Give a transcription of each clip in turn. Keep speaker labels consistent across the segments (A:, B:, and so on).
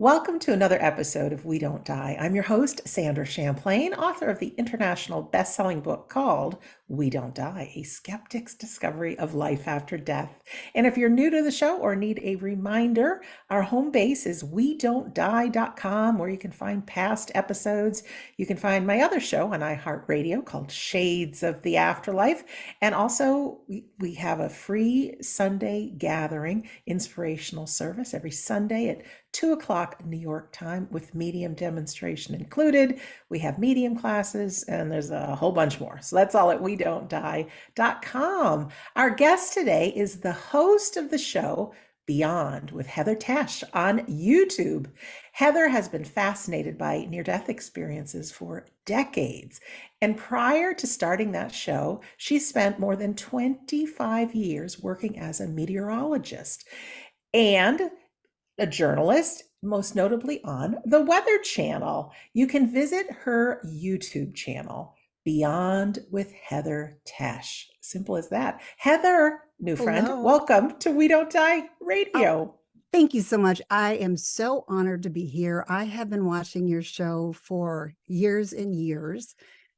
A: Welcome to another episode of We Don't Die. I'm your host, Sandra Champlain, author of the international best-selling book called We Don't Die, A Skeptic's Discovery of Life After Death. And if you're new to the show or need a reminder, our home base is wedon'tdie.com, where you can find past episodes. You can find my other show on iHeartRadio called Shades of the Afterlife. And also, we have a free Sunday gathering inspirational service every Sunday at 2 o'clock New York time with medium demonstration included. We have medium classes and there's a whole bunch more. So that's all at wedon'tdie.com. Our guest today is the host of the show Beyond with Heather Tesch on YouTube. Heather has been fascinated by near-death experiences for decades. And prior to starting that show, she spent more than 25 years working as a meteorologist and a journalist, most notably on the Weather Channel. You can visit her YouTube channel, Beyond with Heather Tesch. Simple as that. Heather, new friend,
B: Hello.
A: welcome to We Don't Die Radio.
B: Thank you so much. I am so honored to be here. I have been watching your show for years and years,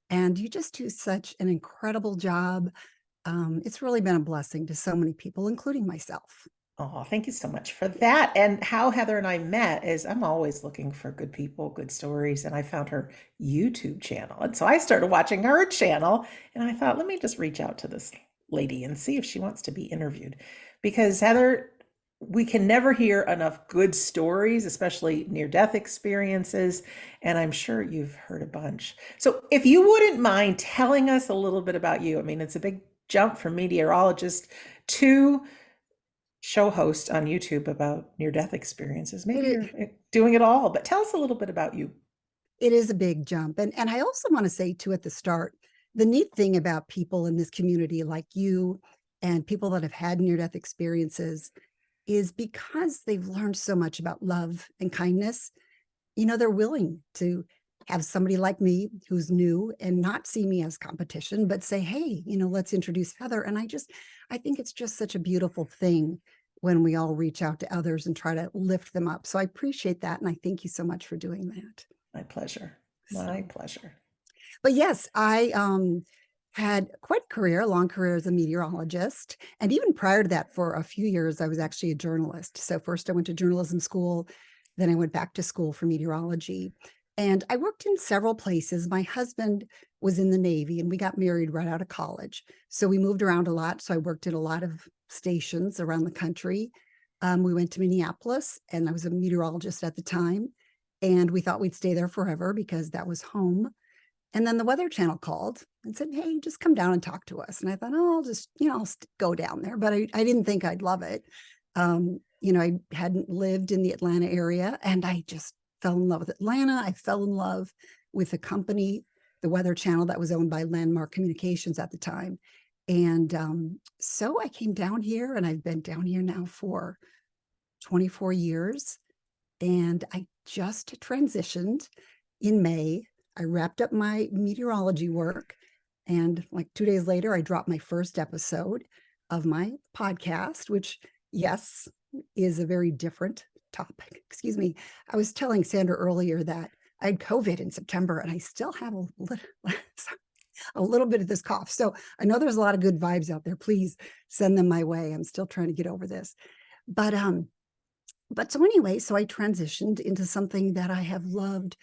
B: and you just do such an incredible job. It's really been a blessing to so many people, including myself.
A: Oh, thank you so much for that. And how Heather and I met is I'm always looking for good people, good stories, and I found her YouTube channel. And so I started watching her channel, and I thought, let me just reach out to this lady and see if she wants to be interviewed. Because Heather, we can never hear enough good stories, especially near-death experiences, and I'm sure you've heard a bunch. So if you wouldn't mind telling us a little bit about you, I mean, it's a big jump from meteorologist to show host on YouTube about near-death experiences. Maybe
B: It,
A: you're doing it all, but tell us a little bit about you.
B: it is a big jump. And I also want to say, too, at the start, the neat thing about people in this community like you and people that have had near-death experiences is because they've learned so much about love and kindness, they're willing to have somebody like me who's new and not see me as competition, but say, hey, let's introduce Heather. And I think it's just such a beautiful thing when we all reach out to others and try to lift them up. So I appreciate that. And I thank you so much for doing that.
A: My pleasure. My
B: So,
A: pleasure.
B: but yes, I had quite a career, a long career as a meteorologist. And even prior to that, for a few years, I was actually a journalist. So first I went to journalism school, then I went back to school for meteorology. And I worked in several places. My husband was in the Navy and we got married right out of college. So we moved around a lot. So I worked at a lot of stations around the country. We went to Minneapolis and I was a meteorologist at the time. And we thought we'd stay there forever because that was home. And then the Weather Channel called and said, hey, just come down and talk to us. And I thought, oh, I'll just, I'll go down there. But I didn't think I'd love it. I hadn't lived in the Atlanta area and I just fell in love with Atlanta. I fell in love with the company, the Weather Channel that was owned by Landmark Communications at the time. And so I came down here and I've been down here now for 24 years. And I just transitioned in May. I wrapped up my meteorology work. And like 2 days later, I dropped my first episode of my podcast, which, yes, is a very different topic. Excuse me. I was telling Sandra earlier that I had COVID in September and I still have a little bit of this cough. So I know there's a lot of good vibes out there. Please send them my way. I'm still trying to get over this. But so anyway, so I transitioned into something that I have loved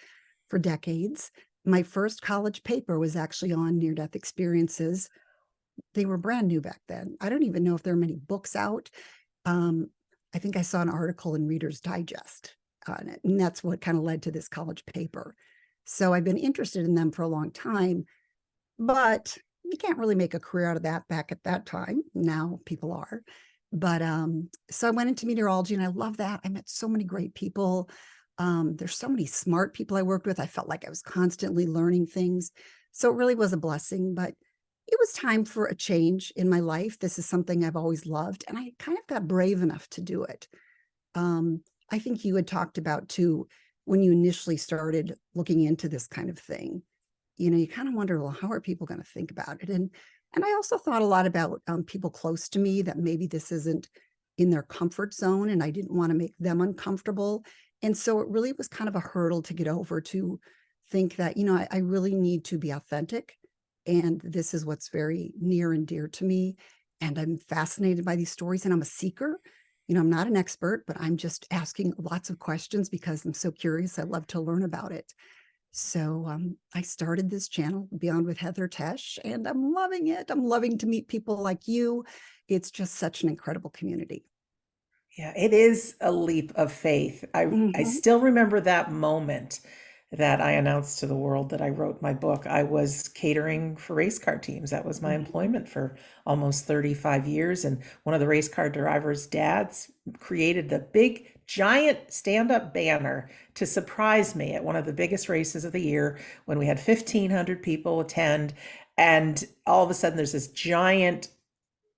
B: for decades. My first college paper was actually on near-death experiences. They were brand new back then. I don't even know if there are many books out. I think I saw an article in Reader's Digest on it, and that's what kind of led to this college paper. So I've been interested in them for a long time, but you can't really make a career out of that back at that time. Now people are. But so I went into meteorology and I love that. I met so many great people. There's so many smart people I worked with. I felt like I was constantly learning things. So it really was a blessing, but it was time for a change in my life. This is something I've always loved, and I kind of got brave enough to do it. I think you had talked about too, when you initially started looking into this kind of thing, you kind of wonder, well, how are people going to think about it? And I also thought a lot about people close to me that maybe this isn't in their comfort zone and I didn't want to make them uncomfortable. And so it really was kind of a hurdle to get over, to think that, I really need to be authentic. And this is what's very near and dear to me. And I'm fascinated by these stories, and I'm a seeker. I'm not an expert, but I'm just asking lots of questions because I'm so curious. I love to learn about it. So I started this channel, Beyond with Heather Tesch, and I'm loving it. I'm loving to meet people like you. It's just such an incredible community.
A: Yeah, it is a leap of faith. I
B: Hmm.
A: still remember that moment that I announced to the world that I wrote my book. I was catering for race car teams. That was my
B: Hmm.
A: employment for almost 35 years. And one of the race car drivers' dads created the big, giant stand-up banner to surprise me at one of the biggest races of the year when we had 1,500 people attend. And all of a sudden, there's this giant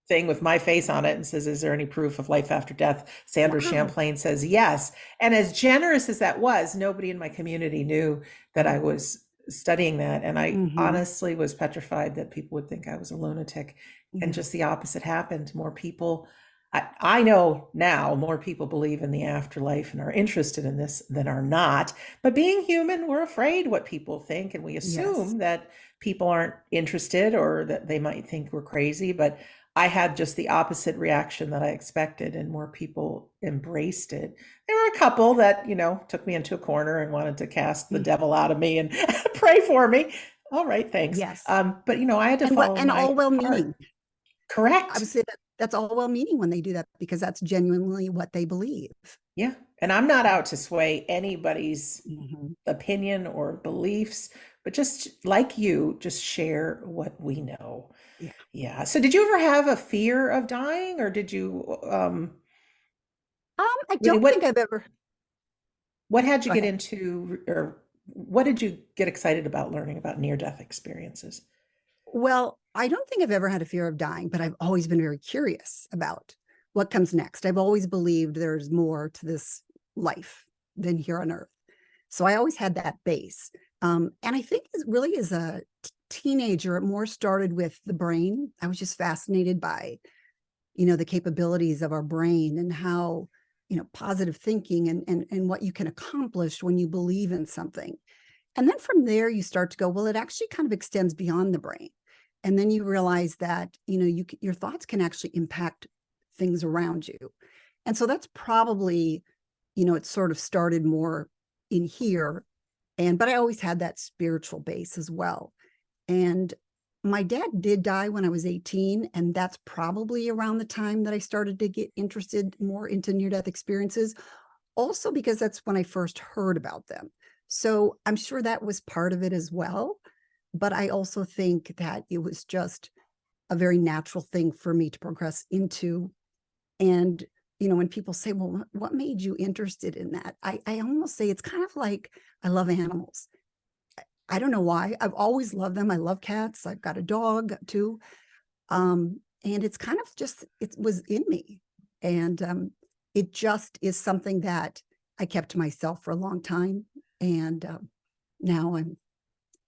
A: thing with my face on it and says, "Is there any proof of life after death?" Sandra
B: Wow.
A: Champlain says yes. And as generous as that was, nobody in my community knew that I was studying that. And I
B: Hmm.
A: honestly was petrified that people would think I was a lunatic. And
B: Yeah.
A: just the opposite happened. More people, I know now, more people believe in the afterlife and are interested in this than are not. But being human, we're afraid what people think. And we
B: Yes.
A: assume that people aren't interested or that they might think we're crazy. But I had just the opposite reaction that I expected, and more people embraced it. There were a couple that, took me into a corner and wanted to cast the
B: Mm.
A: devil out of me and pray for me. All right, thanks.
B: Yes.
A: But I had to
B: And
A: follow
B: all
A: my
B: well-meaning.
A: heart.
B: I would
A: Correct.
B: say that that's all well-meaning when they do that, because that's genuinely what they believe.
A: Yeah. And I'm not out to sway anybody's
B: Hmm.
A: opinion or beliefs, but just like you, just share what we know.
B: Yeah.
A: Yeah. So did you ever have a fear of dying, or did you
B: I
A: really
B: don't think I've ever.
A: what had you
B: Go
A: get
B: ahead.
A: into, or what did you get excited about learning about near-death experiences?
B: Well, I don't think I've ever had a fear of dying, but I've always been very curious about what comes next. I've always believed there's more to this life than here on Earth. So I always had that base. And I think it really, as a teenager, it more started with the brain. I was just fascinated by, the capabilities of our brain, and how, positive thinking, and what you can accomplish when you believe in something. And then from there, you start to go, well, it actually kind of extends beyond the brain. And then you realize that, your thoughts can actually impact things around you. And so that's probably, it sort of started more in here. But I always had that spiritual base as well. And my dad did die when I was 18. And that's probably around the time that I started to get interested more into near death experiences, also because that's when I first heard about them. So I'm sure that was part of it as well. But I also think that it was just a very natural thing for me to progress into. And, when people say, well, what made you interested in that? I almost say it's kind of like, I love animals. I don't know why. I've always loved them. I love cats. I've got a dog too. And it's kind of just, it was in me. And it just is something that I kept to myself for a long time. And now I'm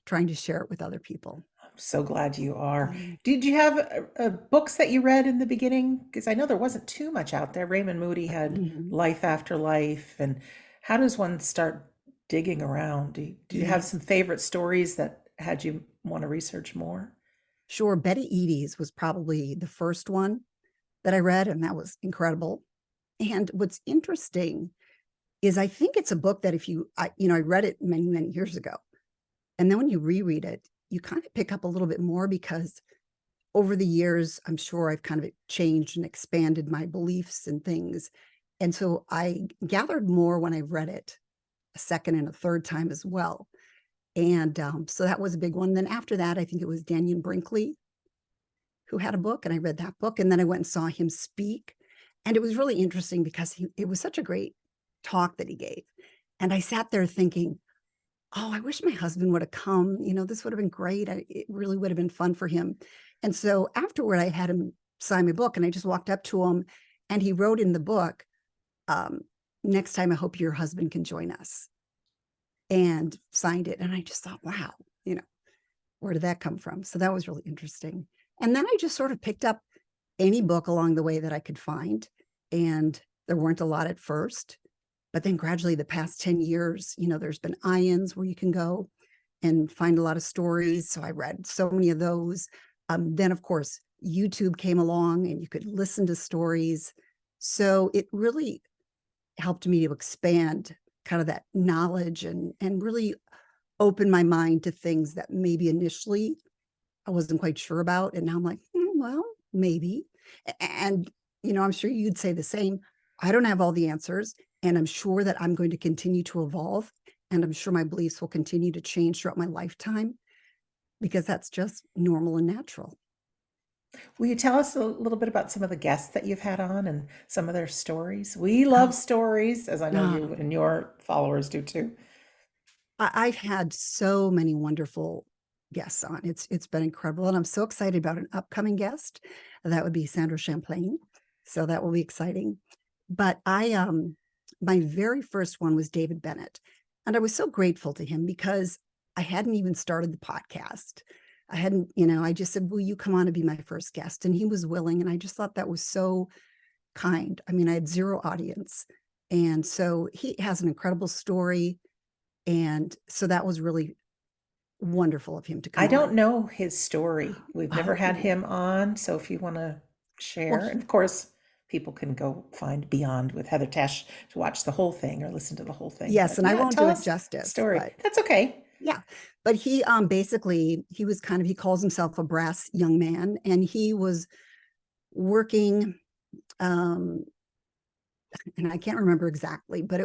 B: trying to share it with other people.
A: I'm so glad you are.
B: Mm.
A: Did you have books that you read in the beginning? Because I know there wasn't too much out there. Raymond Moody had
B: Mhm.
A: Life After Life. And how does one start digging around? Do you have
B: Yes,
A: some favorite stories that had you want to research more?
B: sure. Betty Eady's was probably the first one that I read, and that was incredible. And what's interesting is, I think it's a book that, if I read it many, many years ago. And then when you reread it, you kind of pick up a little bit more, because over the years, I'm sure I've kind of changed and expanded my beliefs and things. And so I gathered more when I read it a second and a third time as well. And so that was a big one. Then after that, I think it was Daniel Brinkley who had a book, and I read that book. And then I went and saw him speak. And it was really interesting because it was such a great talk that he gave. And I sat there thinking, oh, I wish my husband would have come. This would have been great. It really would have been fun for him. And so afterward, I had him sign my book, and I just walked up to him, and he wrote in the book, um, next time, I hope your husband can join us, and signed it. And I just thought, wow, where did that come from? So that was really interesting. And then I just sort of picked up any book along the way that I could find. And there weren't a lot at first. But then gradually the past 10 years, there's been IANs where you can go and find a lot of stories. So I read so many of those. Then, of course, YouTube came along and you could listen to stories. So it really helped me to expand kind of that knowledge and really open my mind to things that maybe initially I wasn't quite sure about. And now I'm like, well, maybe. And, I'm sure you'd say the same. I don't have all the answers. And I'm sure that I'm going to continue to evolve. And I'm sure my beliefs will continue to change throughout my lifetime because that's just normal and natural.
A: Will you tell us a little bit about some of the guests that you've had on and some of their stories? We love
B: Oh,
A: stories, as I know you
B: no.
A: and your followers do too.
B: I've had so many wonderful guests on. It's been incredible. And I'm so excited about an upcoming guest. That would be Sandra Champlain. So that will be exciting. But my very first one was David Bennett. And I was so grateful to him because I hadn't even started the podcast. I hadn't, I just said, will you come on and be my first guest? And he was willing. And I just thought that was so kind. I mean, I had zero audience. And so he has an incredible story. And so that was really wonderful of him to
A: I
B: come
A: don't
B: on.
A: know his story. We've never had
B: Oh,
A: him on, so if you want to
B: well,
A: share, and of course, people can go find Beyond with Heather Tesch to watch the whole thing or listen to the whole thing.
B: yes,
A: But
B: and I
A: yeah,
B: won't do
A: tell
B: it
A: us the
B: justice,
A: story.
B: but
A: That's okay.
B: yeah. But he basically he was kind of he calls himself a brass young man, and he was working um and I can't remember exactly, but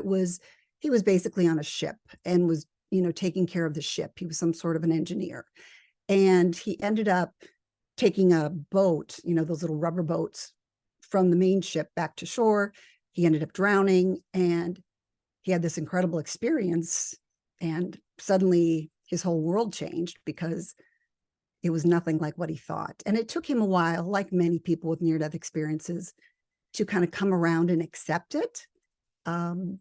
B: he was basically on a ship and was, taking care of the ship. He was some sort of an engineer. And he ended up taking a boat, those little rubber boats from the main ship back to shore. He ended up drowning and he had this incredible experience. And suddenly his whole world changed because it was nothing like what he thought. And it took him a while, like many people with near death experiences, to kind of come around and accept it. Um,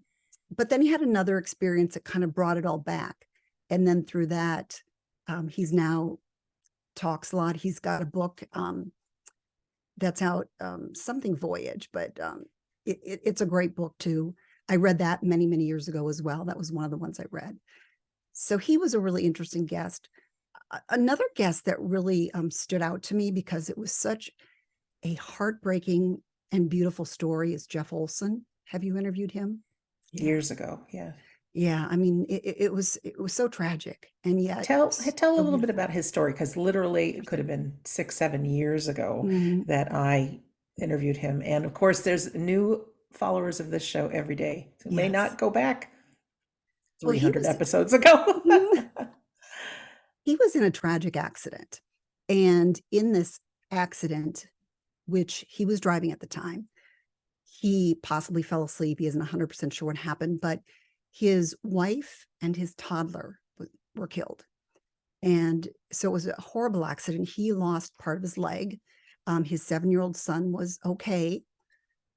B: but then he had another experience that kind of brought it all back. And then through that, he's now talks a lot. He's got a book that's out, something Voyage, but it's a great book too. I read that many, many years ago as well. That was one of the ones I read. So he was a really interesting guest. Another guest that really stood out to me because it was such a heartbreaking and beautiful story is Jeff Olson. Have you interviewed him? Yeah.
A: Years ago, yeah.
B: Yeah. I mean, it was so tragic and yet
A: Tell a
B: so
A: little bit
B: beautiful.
A: about his story, because literally it could have been 6, 7 years ago
B: Mhm.
A: that I interviewed him. And of course, there's new followers of this show every day who may
B: Yes.
A: not go back
B: Well, he
A: 300
B: was
A: episodes ago.
B: he was in a tragic accident. And in this accident, which he was driving at the time, he possibly fell asleep. He isn't 100% sure what happened, but his wife and his toddler were killed. And so it was a horrible accident. He lost part of his leg. His 7-year-old son was okay,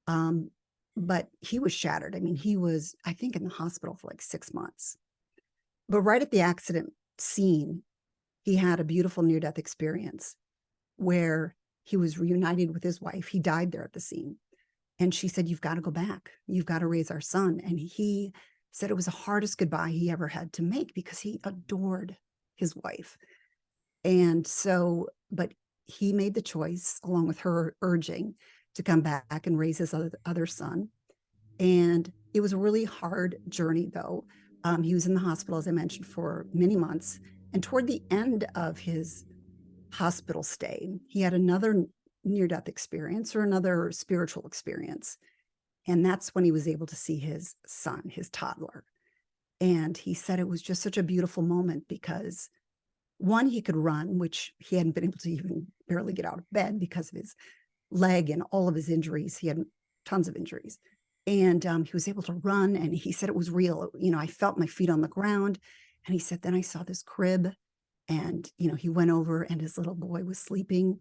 B: um, but he was shattered. I mean, he was, I think, in the hospital for like 6 months. But right at the accident scene, he had a beautiful near death experience where he was reunited with his wife. He died there at the scene. And she said, you've got to go back. You've got to raise our son. And he said it was the hardest goodbye he ever had to make because he adored his wife. And so, but he made the choice, along with her urging, to come back and raise his other son. And it was a really hard journey, though. He was in the hospital, as I mentioned, for many months. And toward the end of his hospital stay, he had another near death experience or another spiritual experience. And that's when he was able to see his son, his toddler. And he said it was just such a beautiful moment because one, he could run, which he hadn't been able to even barely get out of bed because of his leg and all of his injuries. He had tons of injuries. And he was able to run. And he said it was real. I felt my feet on the ground. And he said, then I saw this crib. And, he went over and his little boy was sleeping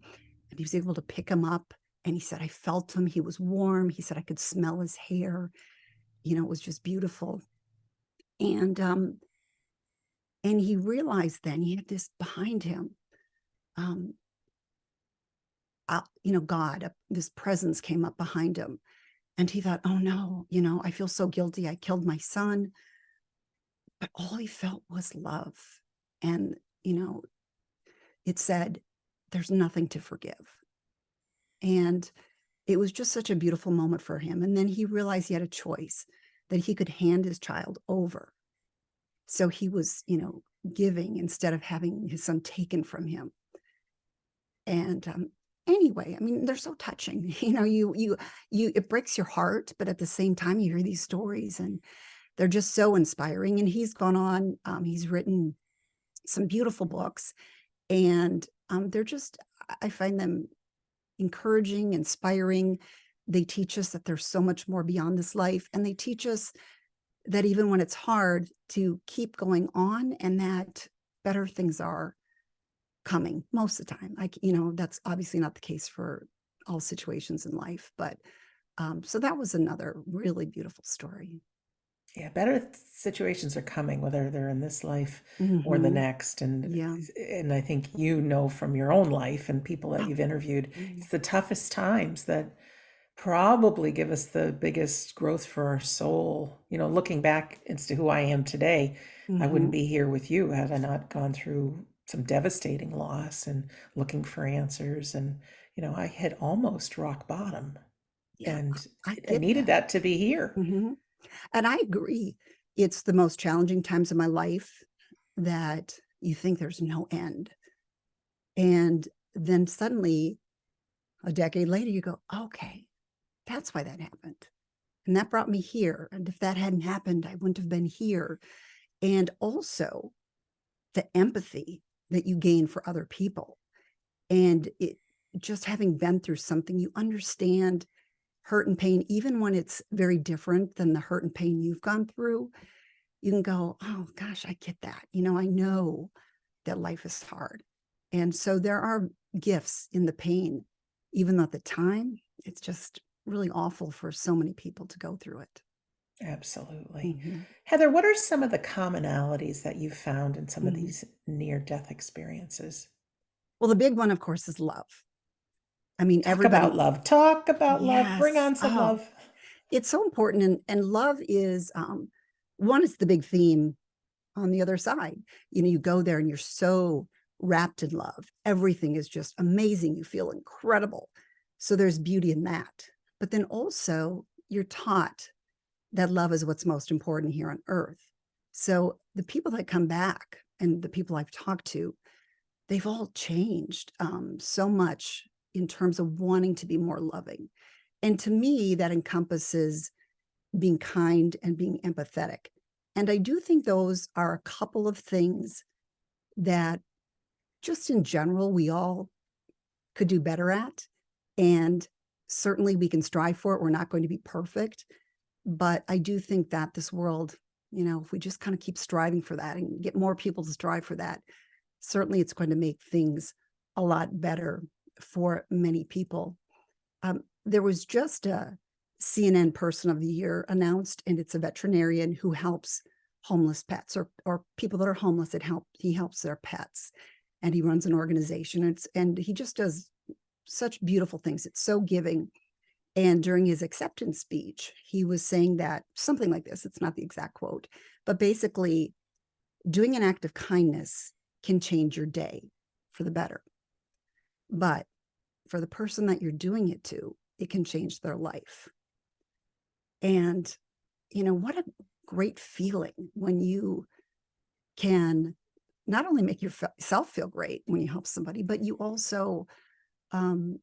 B: and he was able to pick him up. And he said, I felt him. He was warm. He said, I could smell his hair. It was just beautiful. And he realized then he had this behind him. God, this presence came up behind him. And he thought, oh no, I feel so guilty. I killed my son. But all he felt was love. And, it said, there's nothing to forgive. And it was just such a beautiful moment for him. And then he realized he had a choice that he could hand his child over. So he was, giving instead of having his son taken from him. And anyway, I mean, they're so touching. It breaks your heart, but at the same time, you hear these stories and they're just so inspiring. And he's gone on. He's written some beautiful books, and they're just, I find them encouraging, inspiring. They teach us that there's so much more beyond this life, and they teach us that even when it's hard, to keep going on, and that better things are coming most of the time. That's obviously not the case for all situations in life, but so that was another really beautiful story.
A: Yeah, better situations are coming, whether they're in this life or the
B: Mm-hmm.
A: next.
B: Yeah.
A: And I think from your own life and people that
B: Oh,
A: you've interviewed,
B: mm,
A: it's the toughest times that probably give us the biggest growth for our soul. Looking back as to who I am today, I wouldn't
B: mm-hmm.
A: be here with you had I not gone through some devastating loss and looking for answers. And, I hit almost rock bottom,
B: Yeah,
A: and
B: I
A: I
B: get
A: needed
B: that.
A: that to be here.
B: Mm-hmm. And I agree. It's the most challenging times of my life that you think there's no end. And then suddenly, a decade later, you go, okay, that's why that happened. And that brought me here. And if that hadn't happened, I wouldn't have been here. And also the empathy that you gain for other people. And just having been through something, you understand hurt and pain, even when it's very different than the hurt and pain you've gone through. You can go, oh gosh, I get that. I know that life is hard. And so there are gifts in the pain, even though at the time it's just really awful for so many people to go through it.
A: Absolutely.
B: Mm-hmm.
A: Heather, what are some of the commonalities that you've found in some of
B: Mm-hmm.
A: these near-death experiences?
B: Well, the big one, of course, is love. I mean,
A: Talk about
B: everybody,
A: love. Talk about love. Bring
B: yes.
A: on some
B: Oh,
A: love.
B: it's so important. And love is one, is the big theme on the other side. You go there and you're so wrapped in love. Everything is just amazing. You feel incredible. So there's beauty in that. But then also, you're taught that love is what's most important here on earth. So the people that come back and the people I've talked to, they've all changed so much in terms of wanting to be more loving. And to me, that encompasses being kind and being empathetic. And I do think those are a couple of things that just in general, we all could do better at. And certainly we can strive for it. We're not going to be perfect. But I do think that this world, if we just kind of keep striving for that and get more people to strive for that, certainly it's going to make things a lot better for many people. There was just a CNN Person of the Year announced, and it's a veterinarian who helps homeless pets or people that are homeless. He helps their pets, and he runs an organization. And he just does such beautiful things. It's so giving. And during his acceptance speech, he was saying that something like this. It's not the exact quote, but basically, doing an act of kindness can change your day for the better. But for the person that you're doing it to, it can change their life. And, what a great feeling when you can not only make yourself feel great when you help somebody, but you also um,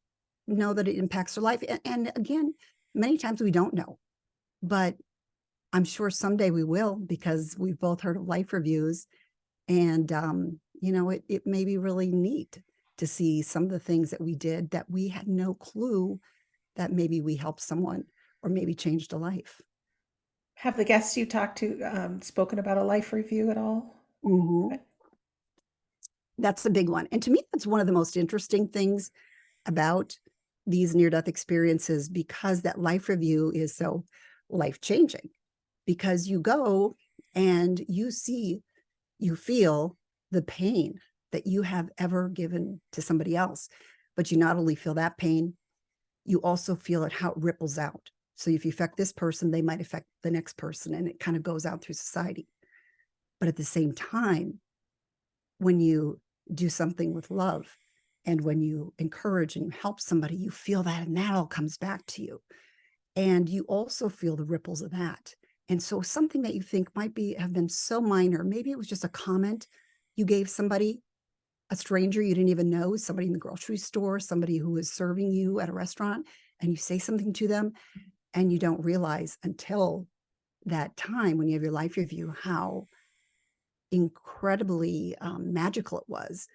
B: know that it impacts their life. And again, many times we don't know, but I'm sure someday we will, because we've both heard of life reviews. And, it may be really neat to see some of the things that we did that we had no clue that maybe we helped someone or maybe changed a life.
A: Have the guests you talked to spoken about a life review at all?
B: Mm-hmm. That's a big one. And to me, that's one of the most interesting things about these near-death experiences, because that life review is so life-changing, because you go and you feel the pain that you have ever given to somebody else. But you not only feel that pain, you also feel it, how it ripples out. So if you affect this person, they might affect the next person, and it kind of goes out through society. But at the same time, when you do something with love and when you encourage and you help somebody, you feel that, and that all comes back to you. And you also feel the ripples of that. And so something that you think might be have been so minor, maybe it was just a comment you gave somebody, a stranger you didn't even know, somebody in the grocery store, somebody who was serving you at a restaurant, and you say something to them, and you don't realize until that time when you have your life review how incredibly magical it was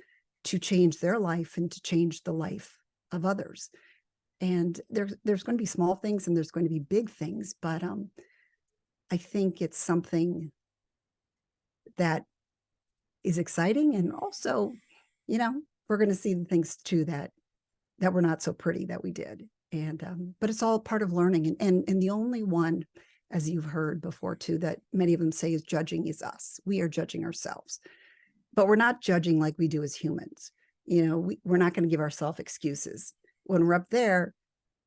B: to change their life and to change the life of others. And there's going to be small things and there's going to be big things, but I think it's something that is exciting, and also, we're going to see the things too that were not so pretty that we did. And but it's all part of learning. And the only one, as you've heard before too, that many of them say is judging is us. We are judging ourselves, but we're not judging like we do as humans. We're not going to give ourselves excuses. When we're up there,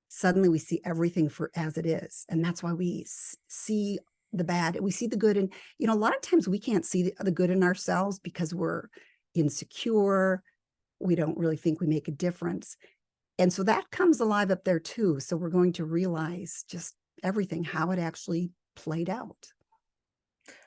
B: suddenly we see everything for as it is. And that's why we see the bad, we see the good. And, a lot of times we can't see the good in ourselves because we're insecure. We don't really think we make a difference. And so that comes alive up there too. So we're going to realize just everything, how it actually played out.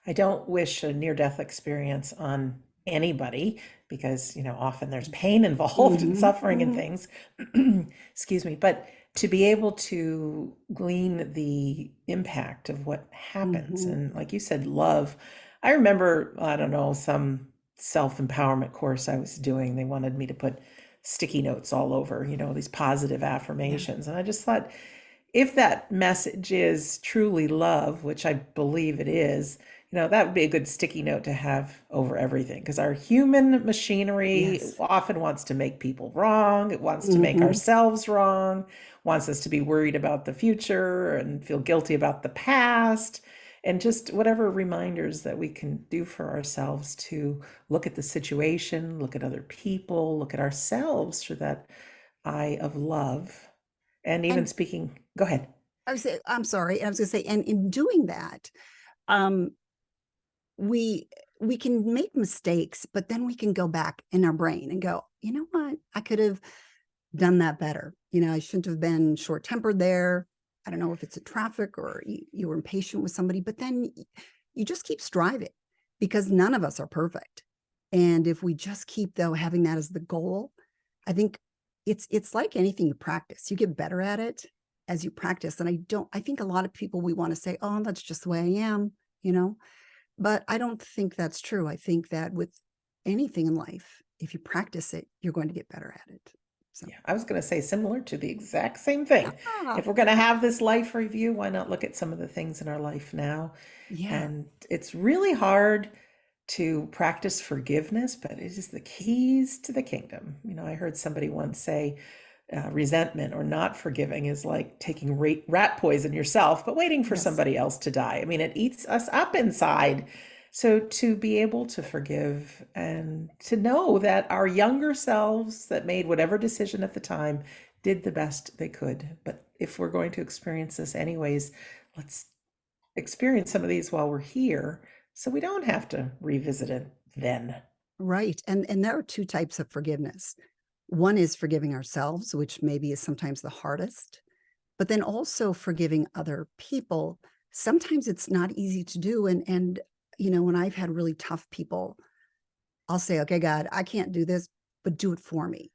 A: I don't wish a near-death experience on anybody because, often there's pain involved and
B: Mm-hmm,
A: suffering and
B: mm-hmm.
A: things. Excuse me. But to be able to glean the impact of what happens,
B: Mm-hmm.
A: and like you said, love. I remember, I don't know, some self-empowerment course I was doing. They wanted me to put sticky notes all over, these positive
B: Yeah.
A: affirmations. And I just thought, if that message is truly love, which I believe it is, that would be a good sticky note to have over everything, because our human machinery
B: Yes.
A: often wants to make people wrong. It wants to make
B: Mm-hmm.
A: ourselves wrong, wants us to be worried about the future and feel guilty about the past. And just whatever reminders that we can do for ourselves to look at the situation, look at other people, look at ourselves through that eye of love. And even
B: And
A: speaking, go ahead.
B: I'm sorry. I was going to say, and in doing that, um, we we can make mistakes, but then we can go back in our brain and go, you know what? I could have done that better. I shouldn't have been short tempered there. I don't know if it's a traffic or you were impatient with somebody, but then you just keep striving because none of us are perfect. And if we just keep though having that as the goal, I think it's like anything you practice. You get better at it as you practice. And I think a lot of people, we want to say, oh, that's just the way I am, you know, but I don't think that's true. I think that with anything in life, if you practice it, you're going to get better at it. So,
A: Yeah, I was going to say similar to the exact same thing.
B: yeah,
A: If we're going to have this life review, why not look at some of the things in our life now?
B: yeah,
A: And it's really hard to practice forgiveness, but it is the keys to the kingdom. I heard somebody once say, resentment or not forgiving is like taking rat poison yourself, but waiting for
B: yes,
A: somebody else to die. I mean, it eats us up inside. So to be able to forgive and to know that our younger selves that made whatever decision at the time did the best they could. But if we're going to experience this anyways, let's experience some of these while we're here so we don't have to revisit it then.
B: right. And there are two types of forgiveness. One is forgiving ourselves, which maybe is sometimes the hardest, but then also forgiving other people. Sometimes it's not easy to do. And when I've had really tough people, I'll say, okay, God, I can't do this, but do it for me.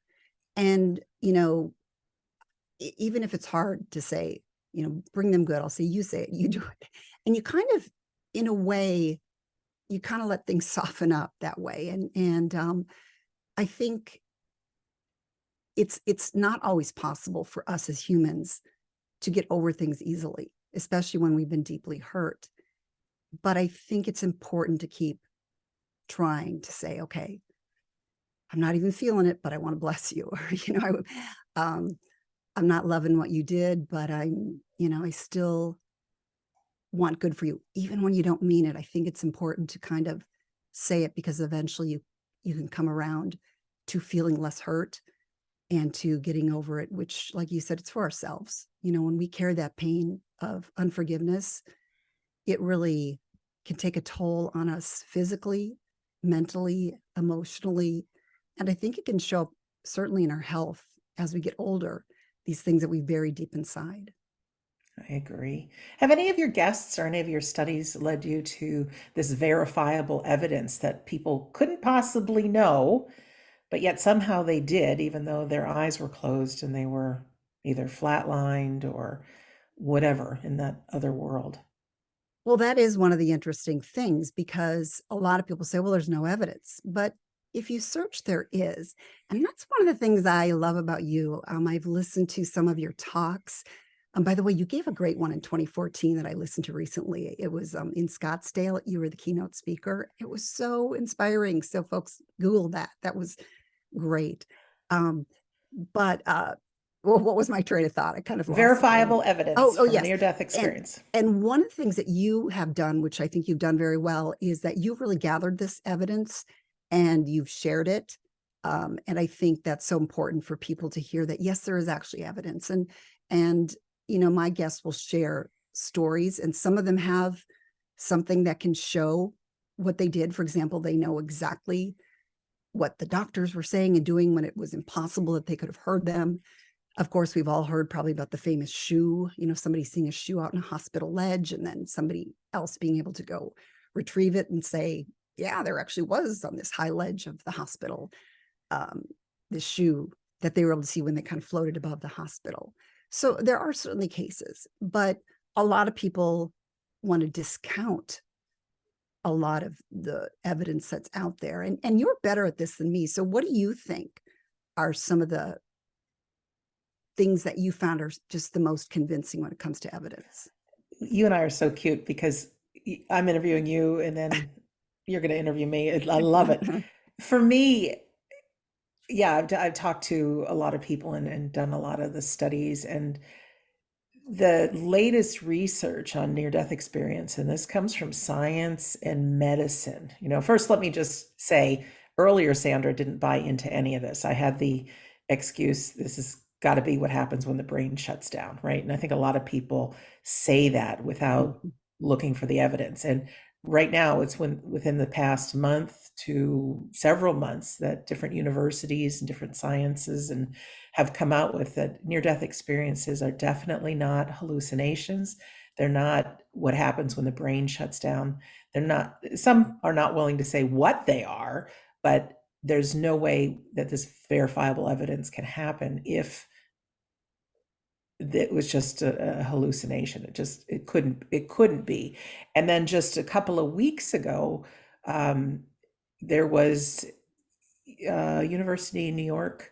B: And, even if it's hard to say, bring them good, I'll say, you say it, you do it. And you kind of, in a way, you kind of let things soften up that way. And I think it's not always possible for us as humans to get over things easily, especially when we've been deeply hurt. But I think it's important to keep trying to say, okay, I'm not even feeling it, but I want to bless you. Or, I'm not loving what you did, but I still want good for you. Even when you don't mean it, I think it's important to kind of say it because eventually you can come around to feeling less hurt and to getting over it, which, like you said, it's for ourselves. When we carry that pain of unforgiveness, it really can take a toll on us physically, mentally, emotionally. And I think it can show up certainly in our health as we get older, these things that we bury deep inside.
A: I agree. Have any of your guests or any of your studies led you to this verifiable evidence that people couldn't possibly know, but yet somehow they did, even though their eyes were closed and they were either flatlined or whatever in that other world?
B: Well, that is one of the interesting things because a lot of people say, well, there's no evidence. But if you search, there is. And that's one of the things I love about you. I've listened to some of your talks. By the way, you gave a great one in 2014 that I listened to recently. It was in Scottsdale. You were the keynote speaker. It was so inspiring. So, folks, Google that. That was great. Um, but well, what was my train of thought? I kind of lost it for a
A: Verifiable
B: minute. Oh,
A: evidence
B: oh,
A: from a
B: yes.
A: near-death
B: And
A: experience.
B: and one of the things that you have done, which I think you've done very well, is that you've really gathered this evidence and you've shared it. And I think that's so important for people to hear that yes, there is actually evidence. And my guests will share stories, and some of them have something that can show what they did. For example, they know exactly what the doctors were saying and doing when it was impossible that they could have heard them. Of course, we've all heard probably about the famous shoe, somebody seeing a shoe out in a hospital ledge and then somebody else being able to go retrieve it and say, yeah, there actually was on this high ledge of the hospital, um, the shoe that they were able to see when they kind of floated above the hospital. So there are certainly cases, but a lot of people want to discount a lot of the evidence that's out there. And you're better at this than me. So what do you think are some of the things that you found are just the most convincing when it comes to evidence?
A: You and I are so cute because I'm interviewing you and then you're going to interview me. I love it. For me, yeah, I've talked to a lot of people and done a lot of the studies, and the latest research on near-death experience, and this comes from science and medicine. First, let me just say earlier, Sandra didn't buy into any of this. I had the excuse, this has got to be what happens when the brain shuts down, right? And I think a lot of people say that without looking for the evidence. And right now, it's within the past month to several months that different universities and different sciences and have come out with that near-death experiences are definitely not hallucinations. They're not what happens when the brain shuts down. They're not, some are not willing to say what they are, but there's no way that this verifiable evidence can happen if it was just a hallucination. It couldn't be. And then just a couple of weeks ago, there was University in New York,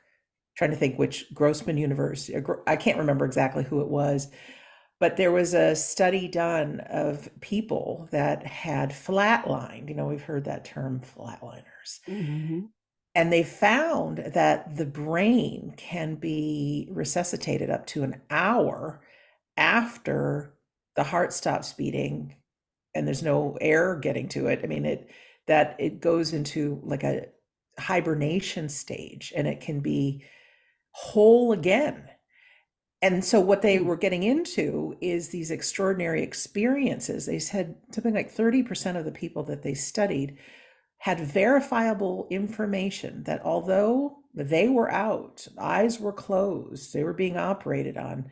A: trying to think which Grossman University, I can't remember exactly who it was, but there was a study done of people that had flatlined. We've heard that term, flatliners.
B: Mm-hmm.
A: And they found that the brain can be resuscitated up to an hour after the heart stops beating and there's no air getting to it. I mean, it goes into like a hibernation stage and it can be whole again. And so what they were getting into is these extraordinary experiences. They said something like 30% of the people that they studied had verifiable information that although they were out, eyes were closed, they were being operated on,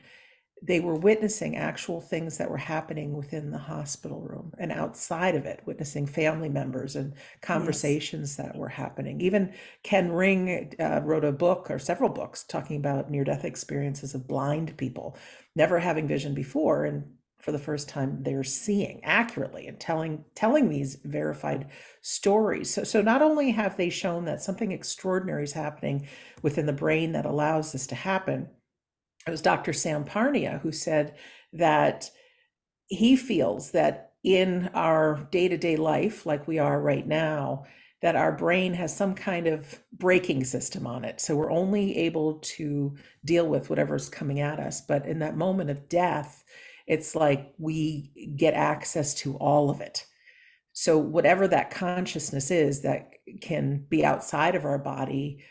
A: they were witnessing actual things that were happening within the hospital room and outside of it, witnessing family members and
B: Yes.
A: conversations that were happening. Even Ken Ring wrote a book or several books talking about near-death experiences of blind people, never having vision before, and for the first time they're seeing accurately and telling these verified stories. So not only have they shown that something extraordinary is happening within the brain that allows this to happen, it was Dr. Sam Parnia who said that he feels that in our day-to-day life, like we are right now, that our brain has some kind of braking system on it. So we're only able to deal with whatever's coming at us. But in that moment of death, it's like we get access to all of it. So whatever that consciousness is that can be outside of our body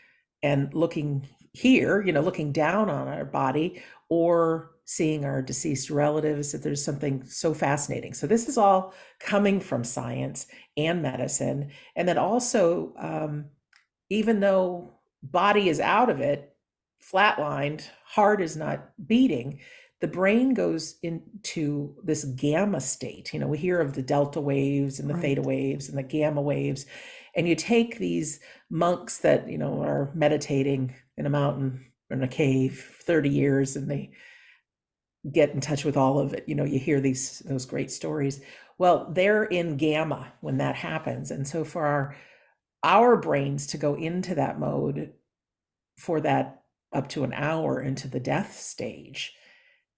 A: and looking here, looking down on our body, or seeing our deceased relatives, that there's something so fascinating. So this is all coming from science and medicine. And then also, even though body is out of it, flatlined, heart is not beating, the brain goes into this gamma state. We hear of the delta waves and the theta
B: Right.
A: waves and the gamma waves. And you take these monks that, are meditating in a mountain or in a cave 30 years, and they get in touch with all of it. You hear those great stories. Well, they're in gamma when that happens. And so for our brains to go into that mode for that up to an hour into the death stage,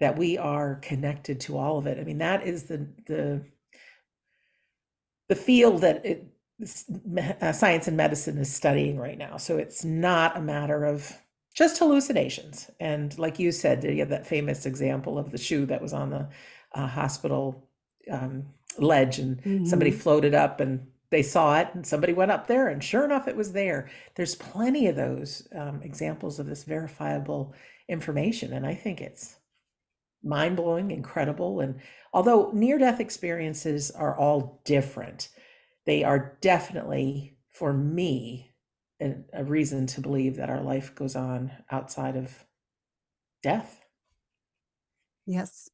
A: that we are connected to all of it. I mean, that is the field that science and medicine is studying right now. So it's not a matter of just hallucinations. And like you said, you have that famous example of the shoe that was on the hospital ledge, and somebody
B: Mm-hmm.
A: floated up and they saw it, and somebody went up there, and sure enough, it was there. There's plenty of those examples of this verifiable information. And I think it's mind-blowing, incredible. And although near-death experiences are all different, they are definitely, for me, a reason to believe that our life goes on outside of death,
B: Yes,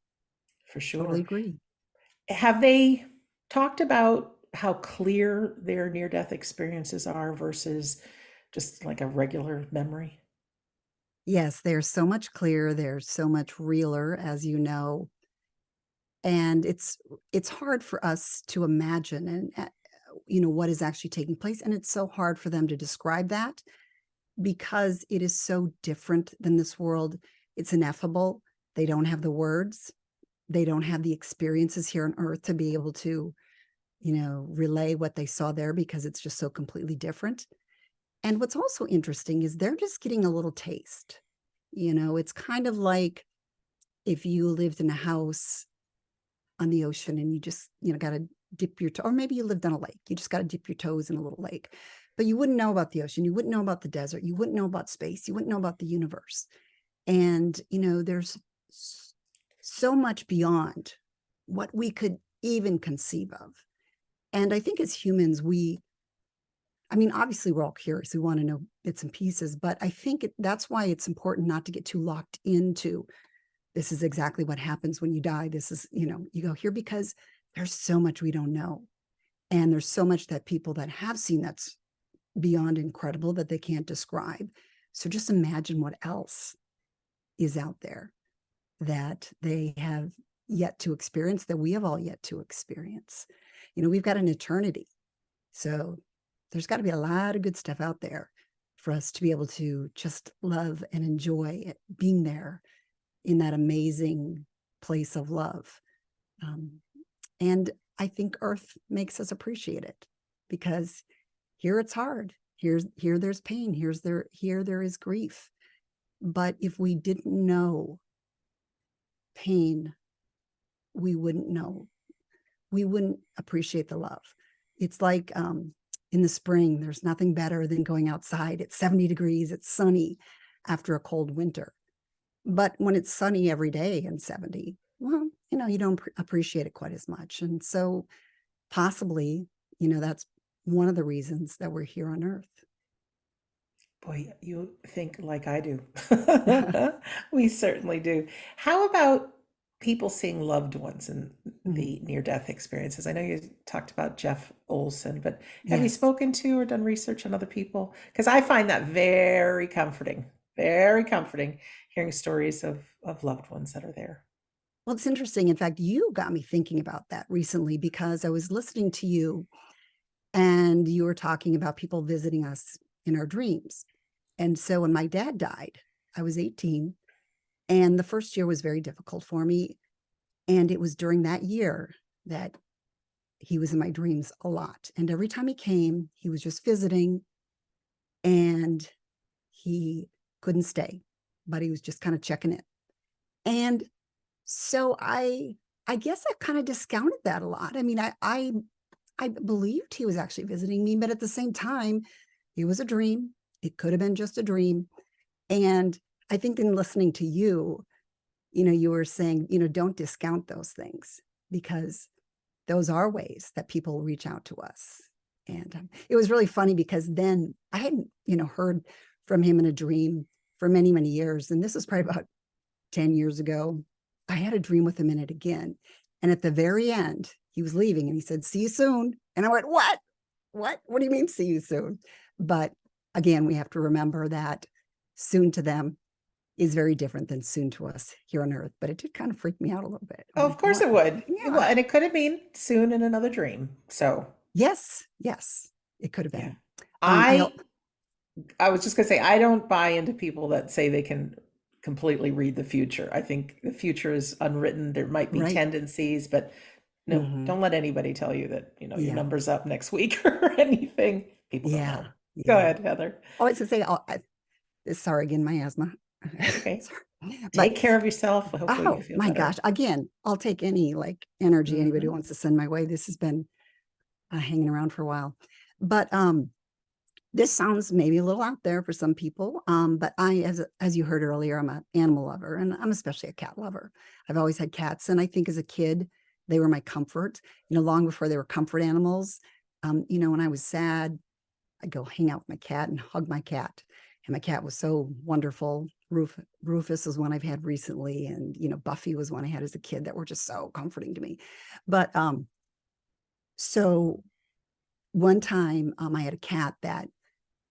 A: for
B: totally
A: sure.
B: agree.
A: Have they talked about how clear their near-death experiences are versus just like a regular memory?
B: Yes, they're so much clearer. They're so much realer, as you know. And it's hard for us to imagine and what is actually taking place. And it's so hard for them to describe that because it is so different than this world. It's ineffable. They don't have the words. They don't have the experiences here on earth to be able to, relay what they saw there because it's just so completely different. And what's also interesting is they're just getting a little taste. It's kind of like if you lived in a house on the ocean and you just, got to dip your toe, or maybe you lived on a lake, you just got to dip your toes in a little lake, but you wouldn't know about the ocean. You wouldn't know about the desert. You wouldn't know about space. You wouldn't know about the universe. And, there's so much beyond what we could even conceive of. And I think as humans, obviously we're all curious. We want to know bits and pieces, but I think that's why it's important not to get too locked into this is exactly what happens when you die. This is, you go here because there's so much we don't know. And there's so much that people that have seen that's beyond incredible that they can't describe. So just imagine what else is out there that they have yet to experience, that we have all yet to experience. We've got an eternity. So there's got to be a lot of good stuff out there for us to be able to just love and enjoy it, being there in that amazing place of love. And I think Earth makes us appreciate it because here it's hard. Here there's pain. Here there is grief. But if we didn't know pain, we wouldn't know. We wouldn't appreciate the love. It's like in the spring, there's nothing better than going outside. It's 70 degrees. It's sunny after a cold winter. But when it's sunny every day and 70, well, you don't appreciate it quite as much. And so possibly, that's one of the reasons that we're here on Earth.
A: Boy, you think like I do. We certainly do. How about people seeing loved ones in the near-death experiences? I know you talked about Jeff Olson, but have you
B: Yes.
A: spoken to or done research on other people? Because I find that very comforting, hearing stories of loved ones that are there.
B: Well, it's interesting. In fact, you got me thinking about that recently because I was listening to you and you were talking about people visiting us in our dreams. And so when my dad died, I was 18, and the first year was very difficult for me. And it was during that year that he was in my dreams a lot. And every time he came, he was just visiting and he couldn't stay, but he was just kind of checking in. And so I guess I kind of discounted that a lot. I believed he was actually visiting me, but at the same time, it was a dream. It could have been just a dream. And I think in listening to you, you were saying, don't discount those things because those are ways that people reach out to us. And it was really funny because then I hadn't, heard from him in a dream for many, many years. And this was probably about 10 years ago. I had a dream with him in it again. And at the very end, he was leaving and he said, see you soon. And I went, what? What do you mean, see you soon? But again, we have to remember that soon to them is very different than soon to us here on earth. But it did kind of freak me out a little bit. I'm
A: Oh, of
B: like,
A: course
B: what?
A: it would. Well,
B: Yeah.
A: and it could have been soon in another dream. So,
B: Yes. Yes. It could have
A: yeah.
B: been. I
A: I I was just gonna say I don't buy into people that say they can completely read the future. I think the future is unwritten. There might be
B: right.
A: tendencies, but no,
B: Hmm.
A: don't let anybody tell you that, your
B: Yeah.
A: number's up next week or anything. People don't
B: Yeah.
A: know. Go
B: Yeah.
A: ahead, Heather.
B: Oh, I was to say, sorry again, my asthma.
A: That's okay.
B: Sorry. But
A: Take care of yourself. Hopefully you
B: oh
A: feel
B: my gosh,
A: better.
B: again, I'll take any like energy anybody
A: Hmm.
B: wants to send my way. This has been hanging around for a while, but this sounds maybe a little out there for some people. But as you heard earlier, I'm an animal lover, and I'm especially a cat lover. I've always had cats, and I think as a kid, they were my comfort. Long before they were comfort animals. When I was sad, I'd go hang out with my cat and hug my cat. And my cat was so wonderful. Rufus is one I've had recently, and Buffy was one I had as a kid that were just so comforting to me. But so one time I had a cat that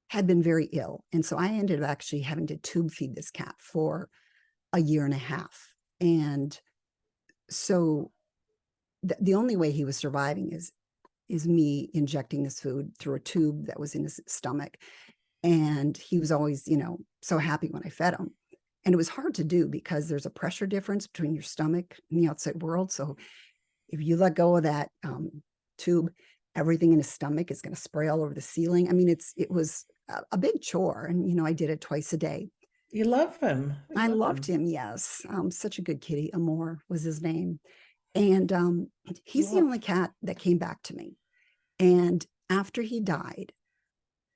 B: had been very ill, and so I ended up actually having to tube feed this cat for a year and a half. And so the only way he was surviving is me injecting this food through a tube that was in his stomach. And he was always, so happy when I fed him. And it was hard to do because there's a pressure difference between your stomach and the outside world. So if you let go of that tube, everything in his stomach is going to spray all over the ceiling. I mean, it was a big chore. And, I did it twice a day.
A: You love him. You
B: I
A: love
B: loved
A: him.
B: him. Yes. Such a good kitty. Amor was his name. And
A: You
B: he's the
A: love
B: only cat that came back to me. And after he died,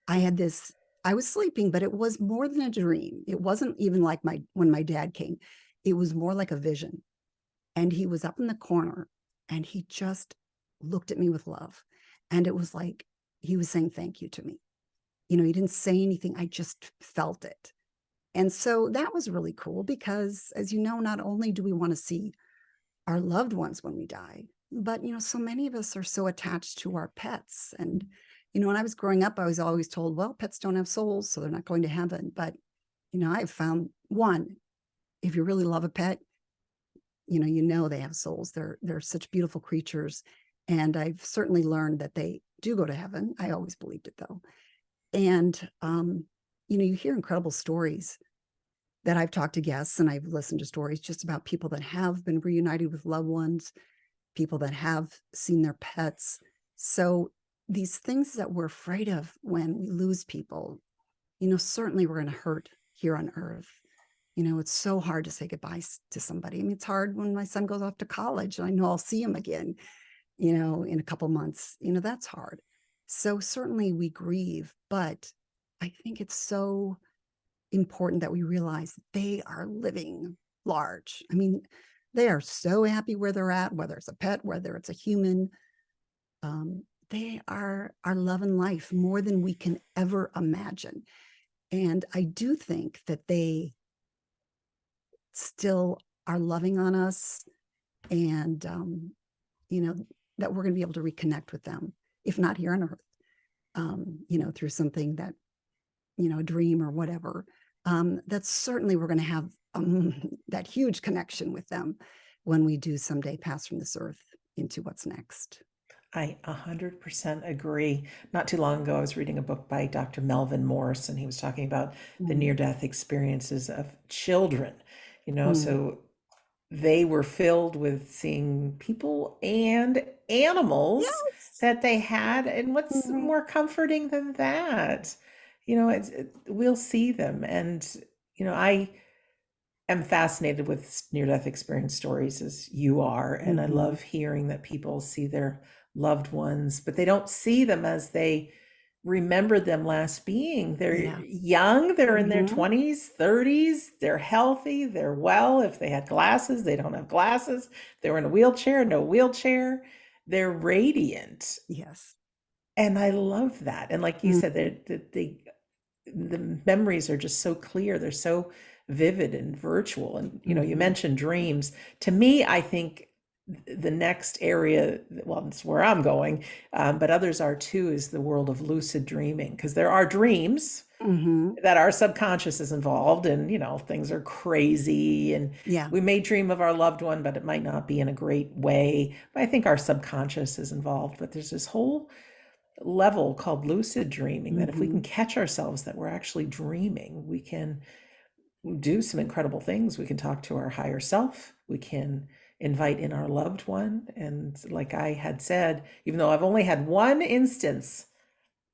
B: I had this, I was sleeping, but it was more than a dream. It wasn't even like when my dad came. It was more like a vision. And he was up in the corner and he just looked at me with love. And it was like he was saying thank you to me. He didn't say anything. I just felt it. And so that was really cool because, as you know, not only do we want to see our loved ones when we die, but so many of us are so attached to our pets. And when I was growing up, I was always told, well, pets don't have souls, so they're not going to heaven. But I've found one, if you really love a pet, they have souls. They're such beautiful creatures. And I've certainly learned that they do go to heaven. I always believed it, though. And you hear incredible stories that I've talked to guests, and I've listened to stories just about people that have been reunited with loved ones, people that have seen their pets. So these things that we're afraid of when we lose people, certainly we're going to hurt here on earth. It's so hard to say goodbye to somebody. I mean, it's hard when my son goes off to college and I know I'll see him again, in a couple months. That's hard. So certainly we grieve, but I think it's so important that we realize they are living large. I mean, they are so happy where they're at, whether it's a pet, whether it's a human. They are loving life more than we can ever imagine. And I do think that they still are loving on us, and, that we're going to be able to reconnect with them, if not here on earth, through something that, a dream or whatever. That's certainly we're going to have that huge connection with them when we do someday pass from this earth into what's next.
A: I 100% agree. Not too long ago, I was reading a book by Dr. Melvin Morse, and he was talking about the
B: Mm.
A: near-death experiences of children.
B: Mm.
A: So they were filled with seeing people and animals
B: Yes.
A: that they had. And what's
B: Mhm.
A: more comforting than that? We'll see them. And, I am fascinated with near-death experience stories as you are, and I
B: Mhm.
A: love hearing that people see their loved ones, but they don't see them as they remember them last being. They're
B: Yeah.
A: young, they're in their
B: Hmm.
A: 20s, 30s, they're healthy, they're well. If they had glasses, they don't have glasses. If they were in a wheelchair, no wheelchair. They're radiant.
B: Yes.
A: And I love that. And like you
B: Mm.
A: said, the memories are just so clear. They're so vivid and virtual. And, you
B: Hmm.
A: mentioned dreams. To me, I think the next area, well, it's where I'm going, but others are too, is the world of lucid dreaming. Because there are dreams
B: Hmm.
A: that our subconscious is involved in, things are crazy and
B: Yeah.
A: we may dream of our loved one, but it might not be in a great way. But I think our subconscious is involved. But there's this whole level called lucid dreaming that if we
B: Hmm.
A: can catch ourselves that we're actually dreaming, we can do some incredible things. We can talk to our higher self. We can invite in our loved one. And like I had said, even though I've only had one instance,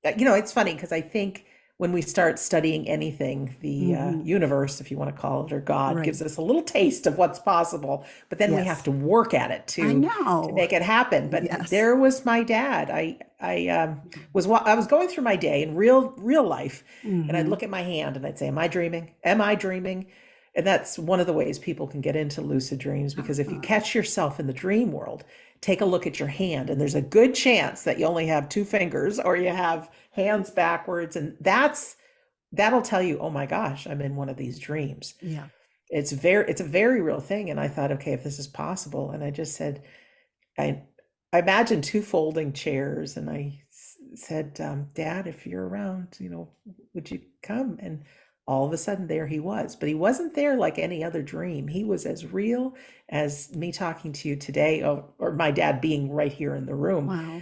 A: it's funny because I think when we start studying anything, the
B: Hmm.
A: universe, if you want to call it, or God,
B: Right.
A: gives us a little taste of what's possible, but then we have
B: Yes.
A: to work at it
B: I
A: to
B: know.
A: make it happen. But
B: Yes.
A: there was my dad. I was going through my day in real life, and I'd
B: Hmm.
A: look at my hand and I'd say, "Am I dreaming? Am I dreaming?" And that's one of the ways people can get into lucid dreams because if you
B: Uh,
A: catch yourself in the dream world, take a look at your hand, and there's a good chance that you only have two fingers or you have hands backwards, and that'll tell you, oh my gosh, I'm in one of these dreams.
B: yeah.
A: It's a very real thing. And I thought, okay, if this is possible, and I just said, I I imagined two folding chairs, and said, Dad, if you're around, would you come? And all of a sudden, there he was. But he wasn't there like any other dream. He was as real as me talking to you today, or my dad being right here in the room.
B: Wow.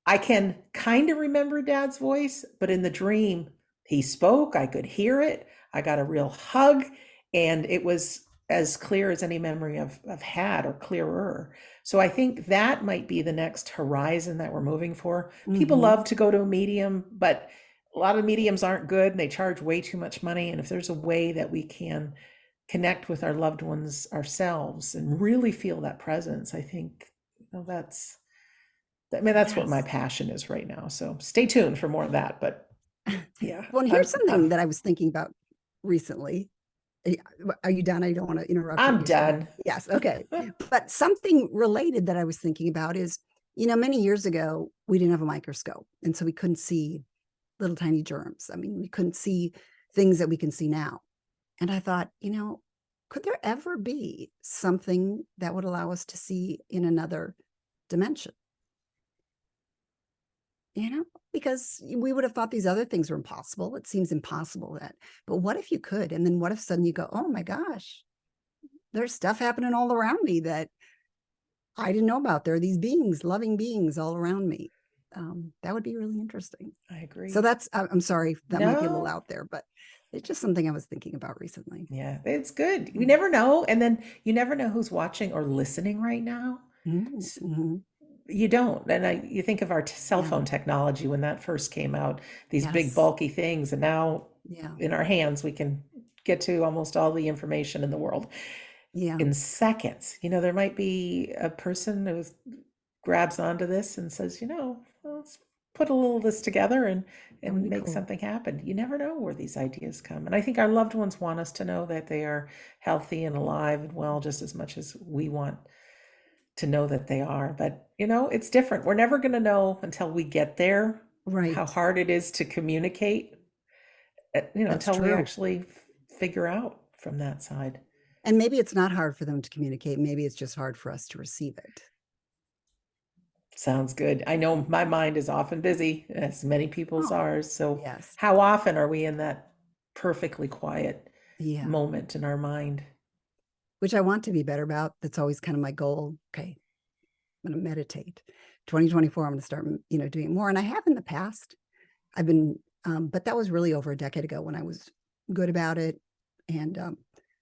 A: I can kind of remember Dad's voice, but in the dream, he spoke. I could hear it. I got a real hug, and it was as clear as any memory I've had, or clearer. So I think that might be the next horizon that we're moving for. People
B: Hmm.
A: love to go to a medium, but a lot of mediums aren't good and they charge way too much money. And if there's a way that we can connect with our loved ones ourselves and really feel that presence, I think that's what my
B: Yes.
A: passion is right now. So stay tuned for more of that. But yeah,
B: Well, and here's
A: I'm
B: something that I was thinking about recently. Are you done? I don't want to interrupt what
A: I'm
B: you're saying.
A: done.
B: Yes. Okay. But something related that I was thinking about is, many years ago, we didn't have a microscope. And so we couldn't see little tiny germs. I mean, we couldn't see things that we can see now. And I thought, could there ever be something that would allow us to see in another dimension? Because we would have thought these other things were impossible. It seems impossible but what if you could? And then what if suddenly you go, oh my gosh, there's stuff happening all around me that I didn't know about. There are these beings, loving beings all around me. That would be really interesting.
A: I
B: So
A: agree.
B: I'm sorry, that might be a little
A: No,
B: out there, but it's just something I was thinking about recently.
A: yeah, it's good. You never know. And then you never know who's watching or listening right now.
B: Mm-hmm.
A: You don't. And you think of our cell
B: Yeah.
A: phone technology when that first came out, these big
B: Yes.
A: bulky things, and now
B: Yeah.
A: in our hands we can get to almost all the information in the world
B: Yeah.
A: in seconds. There might be a person who grabs onto this and says, well, let's put a little of this together and
B: That would be
A: make
B: cool.
A: something happen. You never know where these ideas come. And I think our loved ones want us to know that they are healthy and alive and well just as much as we want to know that they are. But, it's different. We're never going to know until we get there how
B: Right.
A: hard it is to communicate,
B: That's
A: until we
B: true.
A: actually figure out from that side.
B: And maybe it's not hard for them to communicate. Maybe it's just hard for us to receive it.
A: Sounds good. I know my mind is often busy, as many people's
B: Oh,
A: are. So,
B: yes.
A: how often are we in that perfectly quiet
B: Yeah.
A: moment in our mind?
B: Which I want to be better about. That's always kind of my goal. Okay, I'm going to meditate. 2024, I'm going to start, doing it more. And I have in the past. I've been, but that was really over a decade ago when I was good about it. And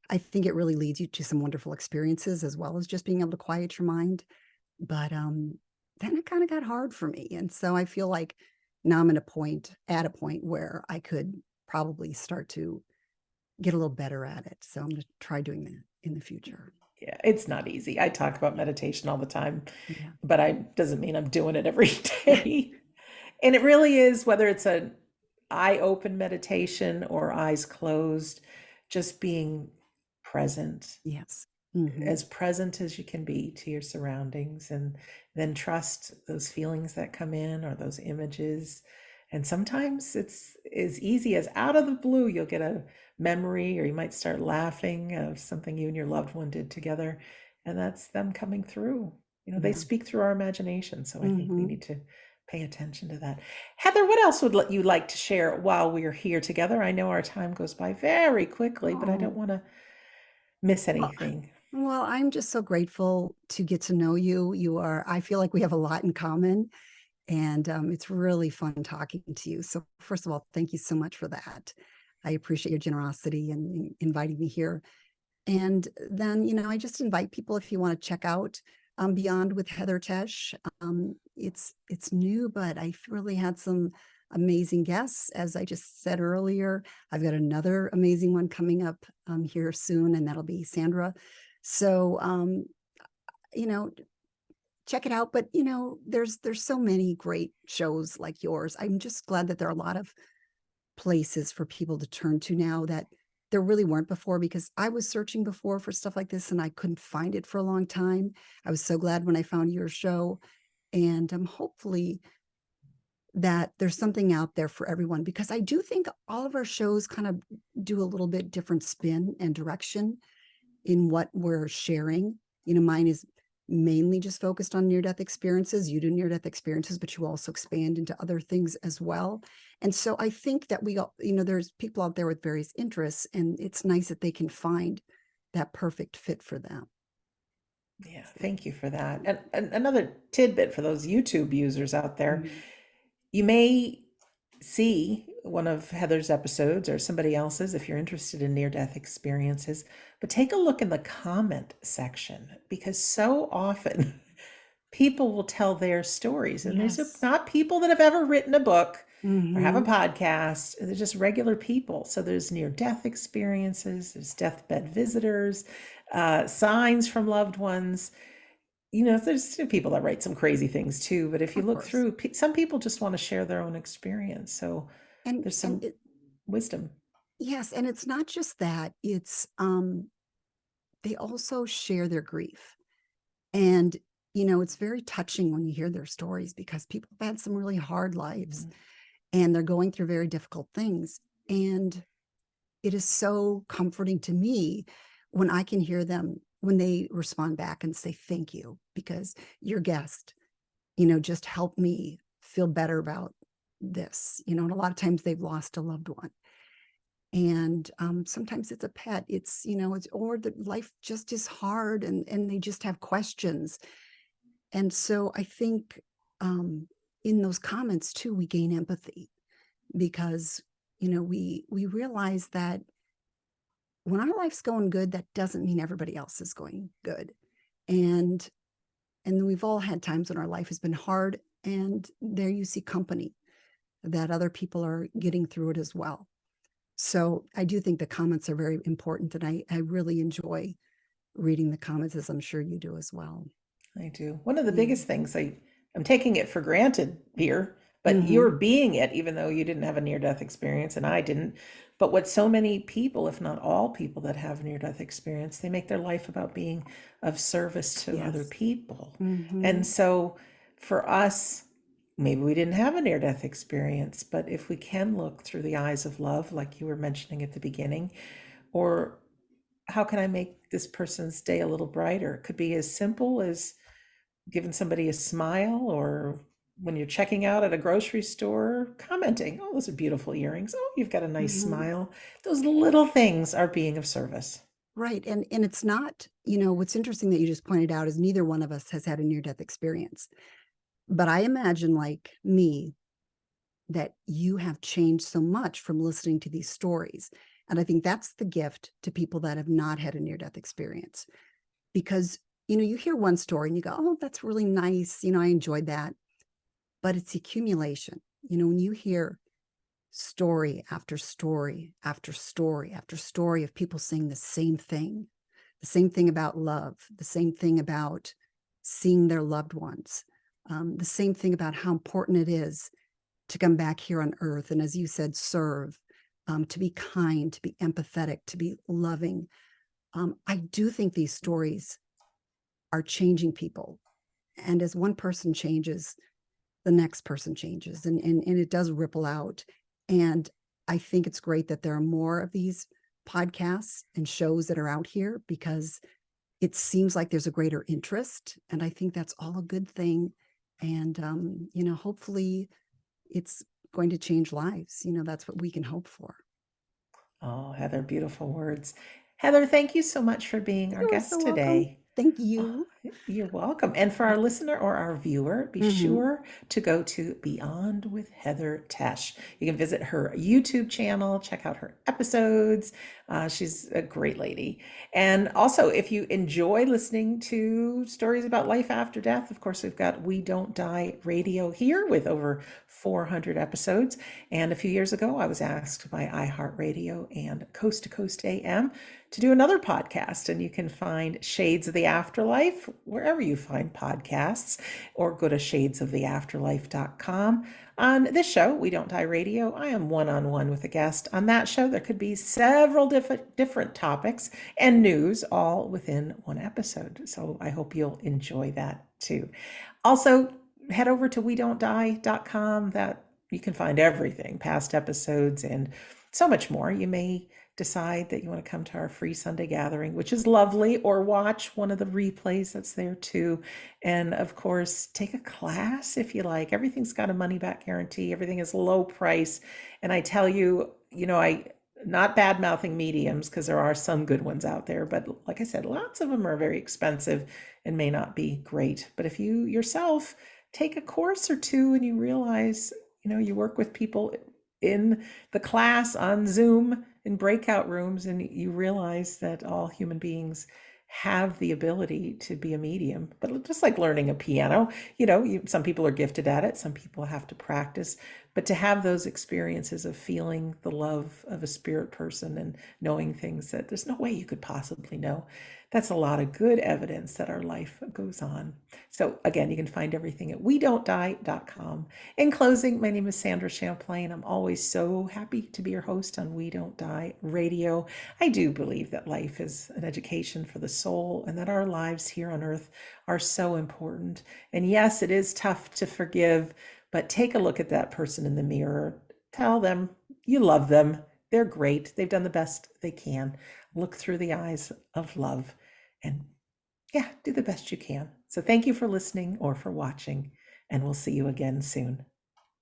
B: I think it really leads you to some wonderful experiences as well as just being able to quiet your mind. But then it kind of got hard for me. And so I feel like now I'm at a point where I could probably start to get a little better at it. So I'm going to try doing that in the future.
A: Yeah, it's not easy. I talk about meditation all the time,
B: Yeah.
A: but I doesn't mean I'm doing it every day. And it really is, whether it's an eye open meditation or eyes closed, just being present,
B: Yes. Hmm.
A: as present as you can be to your surroundings, and then trust those feelings that come in or those images. And sometimes it's as easy as out of the blue, you'll get a memory, or you might start laughing of something you and your loved one did together. And that's them coming through. They
B: Yeah.
A: speak through our imagination. So I think we
B: Hmm.
A: need to pay attention to that. Heather, what else would you like to share while we are here together? I know our time goes by very quickly, but I don't
B: Oh,
A: want to miss
B: well,
A: anything.
B: well, I'm just so grateful to get to know you. I feel like we have a lot in common, and it's really fun talking to you. So, first of all, thank you so much for that. I appreciate your generosity and inviting me here. And then, I just invite people, if you want to check out Beyond with Heather Tesch. It's new, but I've really had some amazing guests. As I just said earlier, I've got another amazing one coming up here soon, and that'll be Sandra. So, you know, check it out. But there's so many great shows like yours. I'm just glad that there are a lot of places for people to turn to now that there really weren't before, because I was searching before for stuff like this and I couldn't find it for a long time. I was so glad when I found your show, and hopefully that there's something out there for everyone, because I do think all of our shows kind of do a little bit different spin and direction in what we're sharing. Mine is mainly just focused on near death experiences. You do near death experiences, but you also expand into other things as well. And so I think that there's people out there with various interests, and it's nice that they can find that perfect fit for them.
A: Yeah, thank you for that. And another tidbit for those YouTube users out there,
B: Mhm.
A: you may see one of Heather's episodes or somebody else's if you're interested in near death experiences, but take a look in the comment section, because so often people will tell their stories. And these are
B: Yes.
A: not people that have ever written a book or have a
B: Hmm.
A: podcast. They're just regular people. So there's near death experiences, there's deathbed visitors, signs from loved ones. There's people that write some crazy things too. But if you
B: Of
A: look
B: course.
A: through, some people just want to share their own experience. So
B: And
A: there's
B: and
A: some wisdom.
B: yes, and it's not just that. It's they also share their grief. And, it's very touching when you hear their stories, because people have had some really hard lives
A: Mhm.
B: and they're going through very difficult things. And it is so comforting to me when I can hear them, when they respond back and say, thank you, because your guest, just helped me feel better about this. And a lot of times they've lost a loved one. And sometimes it's a pet. It's or the life just is hard, and they just have questions. And so I think in those comments too, we gain empathy, because we realize that when our life's going good, that doesn't mean everybody else is going good. And we've all had times when our life has been hard, and there you see company that other people are getting through it as well. So I do think the comments are very important, and I really enjoy reading the comments, as I'm sure you do as well.
A: I do. One of the
B: Yeah.
A: biggest things I'm taking it for granted here, but you're
B: Hmm.
A: being it, even though you didn't have a near death experience and I didn't. But what so many people, if not all people that have near death experience, they make their life about being of service to other
B: Yes.
A: people. And
B: Hmm.
A: so for us, maybe we didn't have a near death experience, but if we can look through the eyes of love, like you were mentioning at the beginning, or how can I make this person's day a little brighter? It could be as simple as giving somebody a smile, or when you're checking out at a grocery store, commenting, oh, those are beautiful earrings. Oh, you've got a nice
B: Hmm.
A: smile. Those little things are being of service.
B: Right. And it's not, what's interesting that you just pointed out is neither one of us has had a near death experience. But I imagine, like me, that you have changed so much from listening to these stories. And I think that's the gift to people that have not had a near death experience, because, you hear one story and you go, oh, that's really nice. I enjoyed that. But it's accumulation. When you hear story after story after story after story of people saying the same thing about love, the same thing about seeing their loved ones, the same thing about how important it is to come back here on earth. And as you said, serve, to be kind, to be empathetic, to be loving. I do think these stories are changing people. And as one person changes, the next person changes, and it does ripple out. And I think it's great that there are more of these podcasts and shows that are out here, because it seems like there's a greater interest. And I think that's all a good thing. And, hopefully it's going to change lives. That's what we can hope for.
A: Oh, Heather, beautiful words. Heather, thank you so much for being our
B: You're so
A: guest
B: welcome.
A: today.
B: Thank
A: Oh,
B: you.
A: you're welcome. And for our listener or our viewer, be
B: Mm-hmm.
A: sure to go to Beyond with Heather Tesch. You can visit her YouTube channel, check out her episodes. She's a great lady. And also, if you enjoy listening to stories about life after death, of course, we've got We Don't Die Radio here with over 400 episodes. And a few years ago, I was asked by iHeartRadio and Coast to Coast AM to do another podcast. And you can find Shades of the Afterlife wherever you find podcasts, or go to shadesoftheafterlife.com. On this show, We Don't Die Radio, I am one-on-one with a guest. On that show, there could be several different topics and news all within one episode. So I hope you'll enjoy that too. Also, head over to we-don't-die.com. That you can find everything, past episodes and so much more. You may decide that you want to come to our free Sunday gathering, which is lovely, or watch one of the replays that's there too. And of course, take a class if you like. Everything's got a money back guarantee. Everything is low price. And I tell you, I not bad mouthing mediums, because there are some good ones out there, but like I said, lots of them are very expensive and may not be great. But if you yourself take a course or two and you realize, you work with people in the class on Zoom in breakout rooms, and you realize that all human beings have the ability to be a medium. But just like learning a piano, some people are gifted at it, some people have to practice. But to have those experiences of feeling the love of a spirit person and knowing things that there's no way you could possibly know, that's a lot of good evidence that our life goes on. So again, you can find everything at wedon'tdie.com. In closing, my name is Sandra Champlain. I'm always so happy to be your host on We Don't Die Radio. I do believe that life is an education for the soul, and that our lives here on earth are so important. And yes, it is tough to forgive, but take a look at that person in the mirror. Tell them you love them. They're great. They've done the best they can. Look through the eyes of love and, yeah, do the best you can. So thank you for listening or for watching, and we'll see you again soon.